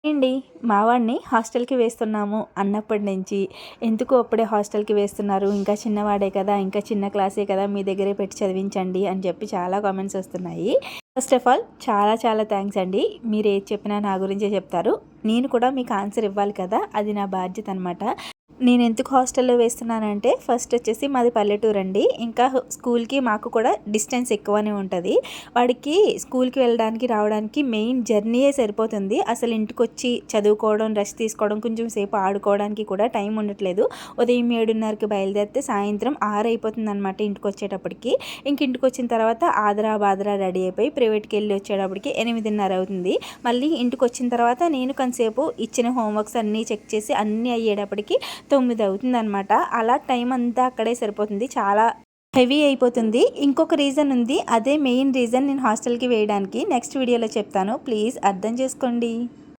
అండి మా వాడిని హాస్టల్‌కి వేస్తున్నాము అన్నప్పటి నుంచి, ఎందుకు అప్పుడే హాస్టల్‌కి వేస్తున్నారు? ఇంకా చిన్నవాడే కదా! ఇంకా చిన్న క్లాసే కదా! మీ దగ్గరే పెట్టి చదివించండి అని చెప్పి చాలా కామెంట్స్ వస్తున్నాయి. ఫస్ట్ ఆఫ్ ఆల్ చాలా చాలా థ్యాంక్స్ అండి. మీరు ఏది చెప్పినా నా గురించే చెప్తారు. నేను కూడా మీకు ఆన్సర్ ఇవ్వాలి కదా! అది నా బాధ్యత అనమాట. నేను ఎందుకు హాస్టల్‌లో వేస్తున్నానంటే ఫస్ట్ వచ్చేసి మాది పల్లెటూరండి. ఇంకా స్కూల్‌కి మాకు కూడా డిస్టెన్స్ ఎక్కువనే ఉంటది. వాడికి స్కూల్‌కి వెళ్ళడానికి, రావడానికి మెయిన్ జర్నీయే సరిపోతుంది. అసలు ఇంటికొచ్చి చదువుకోవడం, రెస్ట్ తీసుకోవడం, కొంచెం సేపు ఆడుకోవడానికి కూడా టైం ఉండట్లేదు. ఉదయం 7:30కి బయలుదేరితే సాయంత్రం 6 అయిపోతుందనమాట ఇంటికొచ్చేటప్పటికి. ఇంక ఇంటికొచ్చిన తర్వాత ఆదరా బాదరా రెడీ అయిపోయి ప్రైవేట్‌కి వెళ్ళి వచ్చేటప్పటికి 8:30 అవుతుంది. మళ్ళీ ఇంటికొచ్చిన తర్వాత నేను కొంతసేపు ఇచ్చిన హోంవర్క్స్ అన్నీ చెక్ చేసి అన్నీ అయ్యేటప్పటికి 9 అవుతుందనమాట. అలా టైం అంతా అక్కడే సరిపోతుంది. చాలా హెవీ అయిపోతుంది. ఇంకొక రీజన్ ఉంది. అదే మెయిన్ రీజన్ నేను హాస్టల్‌కి వేయడానికి. నెక్స్ట్ వీడియోలో చెప్తాను. ప్లీజ్ అర్థం చేసుకోండి.